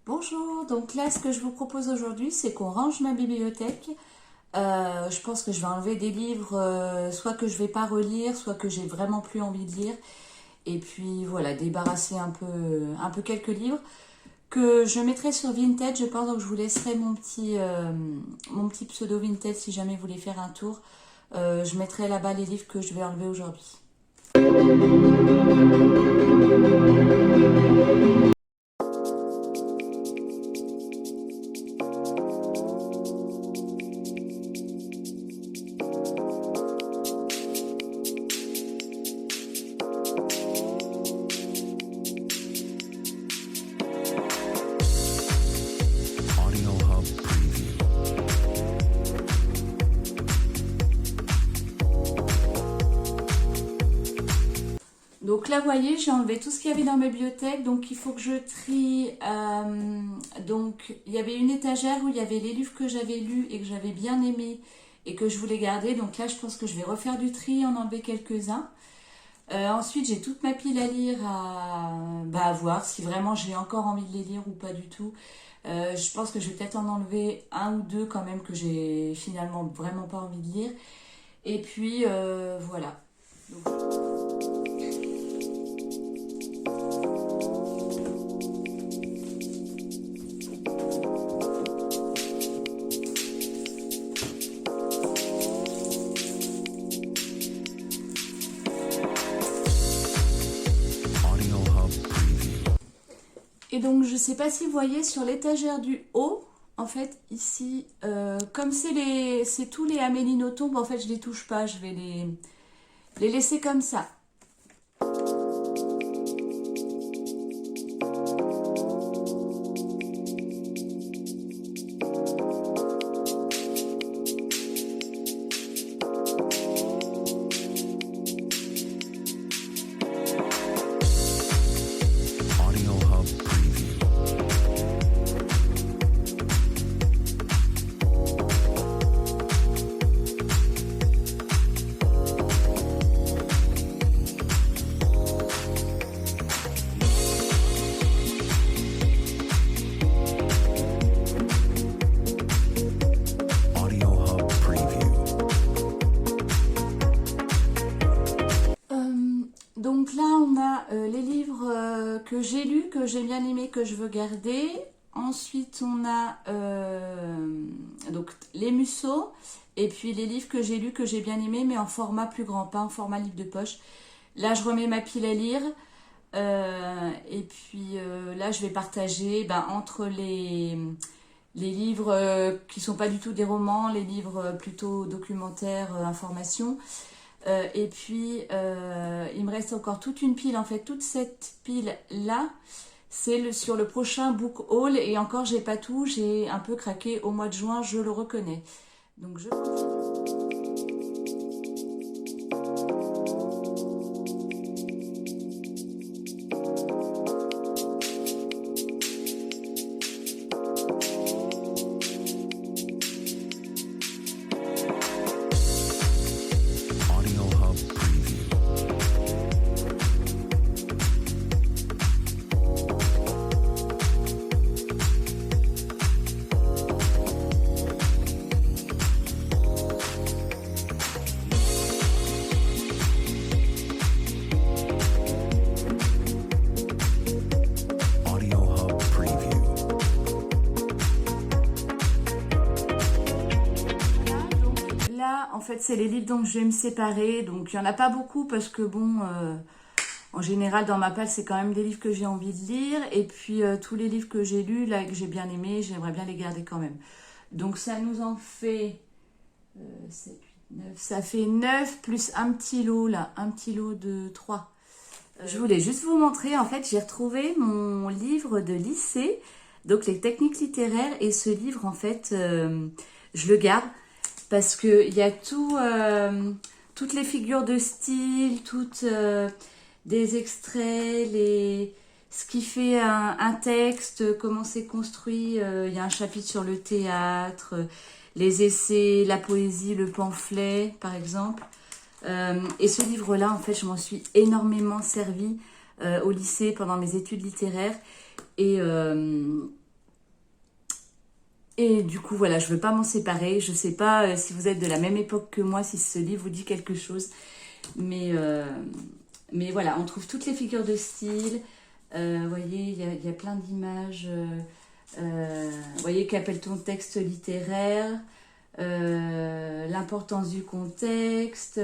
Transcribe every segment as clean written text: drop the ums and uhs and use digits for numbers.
Bonjour, donc là ce que je vous propose aujourd'hui c'est qu'on range ma bibliothèque. Je pense que je vais enlever des livres, soit que je vais pas relire, soit que j'ai vraiment plus envie de lire. Et puis voilà, débarrasser un peu quelques livres que je mettrai sur Vinted, je pense, donc je vous laisserai mon petit pseudo Vinted si jamais vous voulez faire un tour. Je mettrai là-bas les livres que je vais enlever aujourd'hui. Audio Hub Preview. Donc là, vous voyez, j'ai enlevé tout ce qu'il y avait dans ma bibliothèque. Donc il faut que je trie. Donc il y avait une étagère où il y avait les livres que j'avais lus et que j'avais bien aimés et que je voulais garder. Donc là, je pense que je vais refaire du tri, en enlever quelques-uns. Ensuite, j'ai toute ma pile à lire à voir si vraiment j'ai encore envie de les lire ou pas du tout. Je pense que je vais peut-être en enlever un ou deux quand même que j'ai finalement vraiment pas envie de lire. Et puis voilà. Donc, Audio Hub Preview. Et donc, je sais pas si vous voyez sur l'étagère du haut, en fait, ici, comme c'est tous les Amélie Nothomb, en fait, je les touche pas, je vais les laisser comme ça. Audio Hub Preview. Audio Hub Preview. Donc là, on a les livres que j'ai lus, que j'ai bien aimés, que je veux garder. Ensuite, on a donc les Musso, et puis les livres que j'ai lus, que j'ai bien aimés, mais en format plus grand, pas en format livre de poche. Là, je remets ma pile à lire. Et puis là, je vais partager entre les livres qui sont pas du tout des romans, les livres plutôt documentaires, informations. Et puis, il me reste encore toute une pile. En fait, toute cette pile-là, c'est sur le prochain book haul. Et encore, j'ai pas tout. J'ai un peu craqué au mois de juin, je le reconnais. Donc, je continue. Audio Hub Preview. Audio Hub Preview. Là, en fait, c'est les livres dont je vais me séparer. Donc, il n'y en a pas beaucoup parce que, bon, en général, dans ma palle, c'est quand même des livres que j'ai envie de lire. Et puis, tous les livres que j'ai lus, là, que j'ai bien aimés, j'aimerais bien les garder quand même. Donc, ça nous en fait 7, 8, 9. Ça fait 9 plus un petit lot, là. Un petit lot de 3. Je voulais juste vous montrer, en fait, j'ai retrouvé mon livre de lycée, donc les techniques littéraires. Et ce livre, en fait, je le garde. Parce qu'il y a toutes les figures de style, toutes des extraits, ce qui fait un texte, comment c'est construit. Il y a un chapitre sur le théâtre, les essais, la poésie, le pamphlet, par exemple. Et ce livre-là, en fait, je m'en suis énormément servi au lycée pendant mes études littéraires. Et Et du coup, voilà, je veux pas m'en séparer. Je sais pas si vous êtes de la même époque que moi, si ce livre vous dit quelque chose. Mais voilà, on trouve toutes les figures de style. Vous voyez, il y a plein d'images. Vous voyez, qu'appelle-t-on texte littéraire, l'importance du contexte,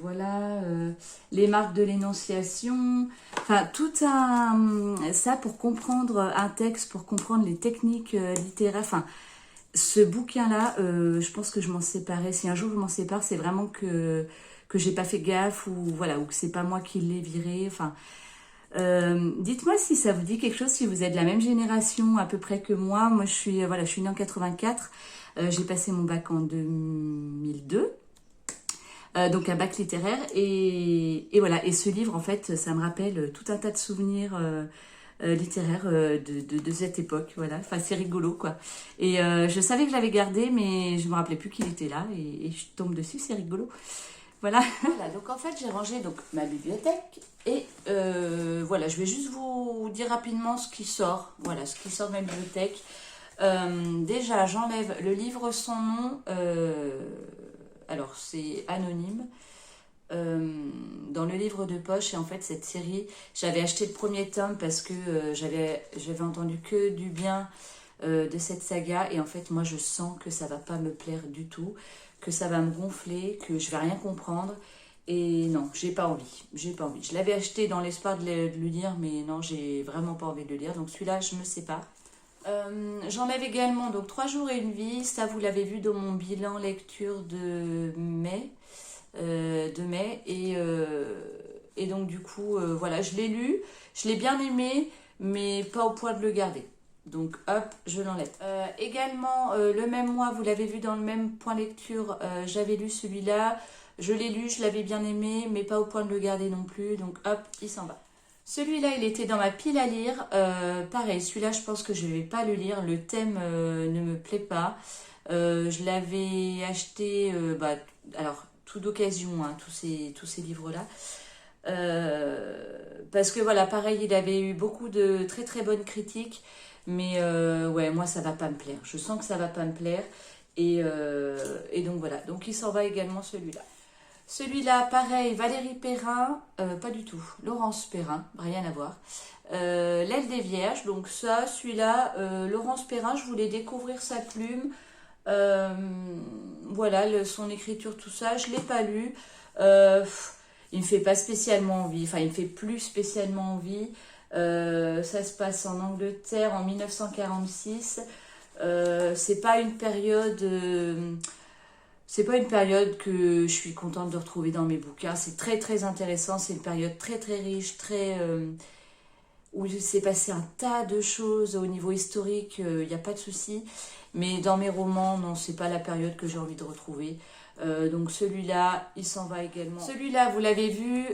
voilà, les marques de l'énonciation, enfin tout ça pour comprendre un texte, pour comprendre les techniques littéraires. Enfin, ce bouquin-là, je pense que je m'en séparais. Si un jour je m'en sépare, c'est vraiment que j'ai pas fait gaffe ou voilà, ou que c'est pas moi qui l'ai viré. Enfin, dites-moi si ça vous dit quelque chose, si vous êtes de la même génération à peu près que moi. Moi, je suis née en 84. J'ai passé mon bac en 2002. Donc un bac littéraire. Et voilà. Et ce livre, en fait, ça me rappelle tout un tas de souvenirs littéraires de cette époque. Voilà. Enfin, c'est rigolo, quoi. Et je savais que je l'avais gardé, mais je me rappelais plus qu'il était là. Et je tombe dessus, c'est rigolo. Voilà. Voilà, donc en fait j'ai rangé donc ma bibliothèque et voilà, je vais juste vous dire rapidement ce qui sort. Voilà, ce qui sort de ma bibliothèque. Déjà, j'enlève le livre sans nom. Alors c'est anonyme. Dans le livre de poche, et en fait cette série, j'avais acheté le premier tome parce que j'avais entendu que du bien de cette saga, et en fait moi je sens que ça va pas me plaire du tout, que ça va me gonfler, que je vais rien comprendre, et non, j'ai pas envie. Je l'avais acheté dans l'espoir de le lire, mais non, j'ai vraiment pas envie de le lire, donc celui-là je me sépare. J'enlève également donc 3 jours et une vie, ça vous l'avez vu dans mon bilan lecture de mai, et donc du coup voilà, je l'ai lu, je l'ai bien aimé, mais pas au point de le garder. Donc hop, je l'enlève. Également, le même mois, vous l'avez vu dans le même point lecture, j'avais lu celui-là. Je l'ai lu, je l'avais bien aimé, mais pas au point de le garder non plus. Donc hop, il s'en va. Celui-là, il était dans ma pile à lire. Pareil, celui-là, je pense que je ne vais pas le lire. Le thème ne me plaît pas. Je l'avais acheté, alors, tout d'occasion, hein, tous ces livres-là. Parce que voilà, pareil, il avait eu beaucoup de très très bonnes critiques. Mais ouais, moi ça va pas me plaire. Je sens que ça va pas me plaire. Et donc voilà. Donc il s'en va également celui-là. Celui-là, pareil, Valérie Perrin, pas du tout. Laurence Perrin, rien à voir. L'aile des Vierges, donc ça, celui-là, Laurence Perrin, je voulais découvrir sa plume. Voilà, son écriture, tout ça, je l'ai pas lu. Il me fait pas spécialement envie. Enfin, il me fait plus spécialement envie. Ça se passe en Angleterre en 1946. C'est pas une période que je suis contente de retrouver dans mes bouquins. C'est très très intéressant, c'est une période très très riche, où il s'est passé un tas de choses au niveau historique, il n'y a pas de souci, mais dans mes romans, non, c'est pas la période que j'ai envie de retrouver. Donc celui-là, il s'en va également. Celui-là, vous l'avez vu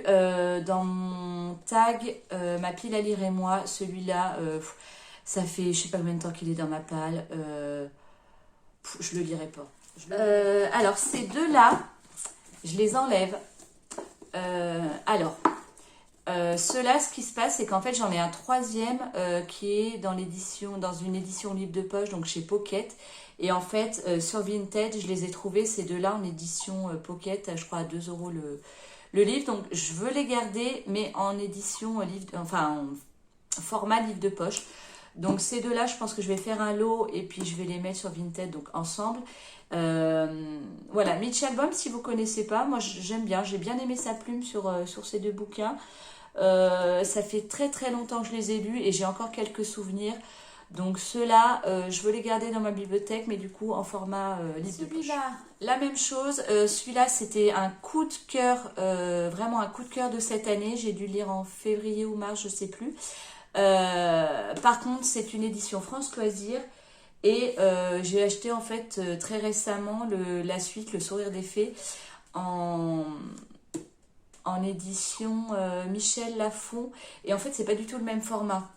dans mon tag, ma pile à lire et moi. Celui-là, ça fait je sais pas combien de temps qu'il est dans ma palle. Je le lirai pas. Alors ces deux-là, je les enlève. Ceux-là, ce qui se passe, c'est qu'en fait j'en ai un troisième qui est dans une édition livre de poche, donc chez Pocket. Et en fait, sur Vinted, je les ai trouvés, ces deux-là, en édition Pocket, je crois à 2 € le livre. Donc, je veux les garder, mais en édition en format livre de poche. Donc, ces deux-là, je pense que je vais faire un lot et puis je vais les mettre sur Vinted, donc ensemble. Voilà, Mitch Albom, si vous ne connaissez pas, moi j'aime bien, j'ai bien aimé sa plume sur ces deux bouquins. Ça fait très très longtemps que je les ai lus et j'ai encore quelques souvenirs. Donc ceux-là, je veux les garder dans ma bibliothèque, mais du coup en format livre de poche. Celui-là, la même chose. Celui-là, c'était un coup de cœur, vraiment un coup de cœur de cette année. J'ai dû le lire en février ou mars, je sais plus. Par contre, c'est une édition France Loisirs. Et j'ai acheté en fait très récemment la suite, Le Sourire des Fées, en édition Michel Lafon. Et en fait, c'est pas du tout le même format.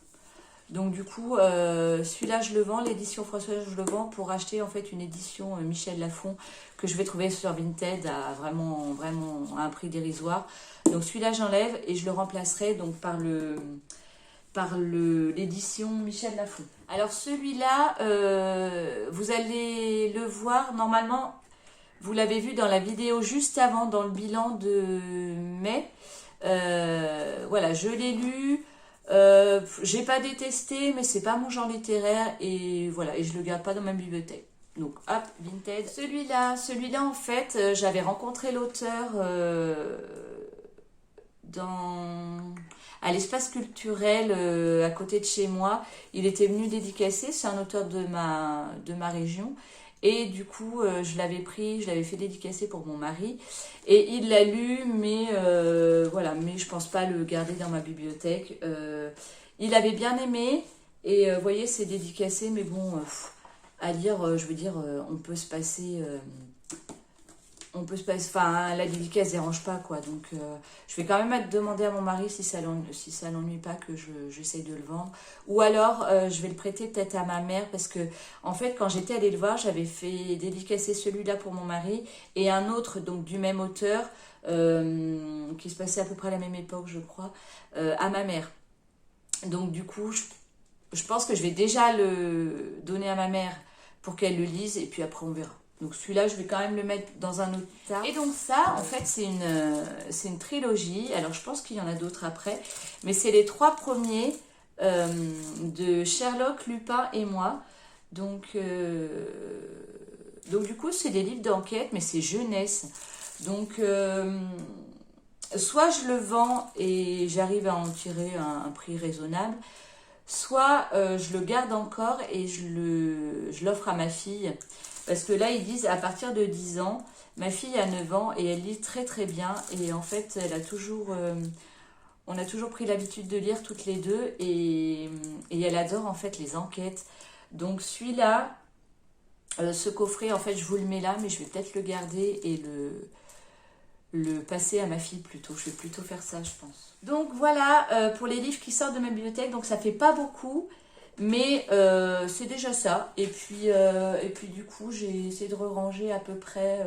Donc du coup, celui-là, je le vends, l'édition française, je le vends pour acheter en fait une édition Michel Lafon que je vais trouver sur Vinted à vraiment, vraiment à un prix dérisoire. Donc celui-là, j'enlève et je le remplacerai donc par l'édition Michel Lafon. Alors celui-là, vous allez le voir normalement, vous l'avez vu dans la vidéo juste avant, dans le bilan de mai. Voilà, je l'ai lu. J'ai pas détesté, mais c'est pas mon genre littéraire et voilà, et je le garde pas dans ma bibliothèque. Donc hop, Vinted. Celui-là en fait, j'avais rencontré l'auteur à l'espace culturel à côté de chez moi. Il était venu dédicacer, c'est un auteur de ma région. Et du coup, je l'avais pris, je l'avais fait dédicacer pour mon mari. Et il l'a lu, mais voilà, mais je pense pas le garder dans ma bibliothèque. Il avait bien aimé, et vous voyez, c'est dédicacé, mais bon, à lire, je veux dire, on peut se passer, enfin, la dédicace dérange pas, quoi. Donc, je vais quand même demander à mon mari si ça l'ennuie pas que j'essaye de le vendre. Ou alors, je vais le prêter peut-être à ma mère parce que, en fait, quand j'étais allée le voir, j'avais fait dédicacer celui-là pour mon mari et un autre, donc du même auteur, qui se passait à peu près à la même époque, je crois, à ma mère. Donc, du coup, je pense que je vais déjà le donner à ma mère pour qu'elle le lise et puis après, on verra. Donc celui-là, je vais quand même le mettre dans un autre tas. Et donc ça, en fait, c'est une trilogie. Alors, je pense qu'il y en a d'autres après. Mais c'est les 3 premiers de Sherlock, Lupin et moi. Donc du coup, c'est des livres d'enquête, mais c'est jeunesse. Donc, soit je le vends et j'arrive à en tirer un prix raisonnable, soit je le garde encore et je l'offre à ma fille. Parce que là, ils disent à partir de 10 ans, ma fille a 9 ans et elle lit très très bien. Et en fait, on a toujours pris l'habitude de lire toutes les deux et elle adore en fait les enquêtes. Donc celui-là, ce coffret, en fait, je vous le mets là, mais je vais peut-être le garder et le passer à ma fille plutôt. Je vais plutôt faire ça, je pense. Donc voilà, pour les livres qui sortent de ma bibliothèque, donc ça fait pas beaucoup. Mais c'est déjà ça. Et puis du coup, j'ai essayé de ranger à peu près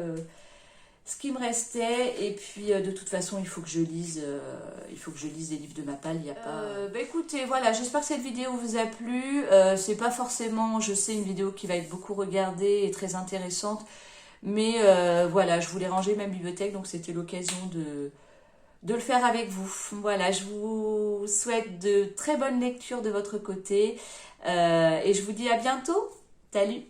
ce qui me restait. Et puis de toute façon, il faut que je lise des livres de ma palle. Il y a pas. Bah écoutez, voilà, j'espère que cette vidéo vous a plu. C'est pas forcément, je sais, une vidéo qui va être beaucoup regardée et très intéressante. Mais voilà, je voulais ranger ma bibliothèque, donc c'était l'occasion de le faire avec vous. Voilà, je vous souhaite de très bonnes lectures de votre côté et je vous dis à bientôt. Salut!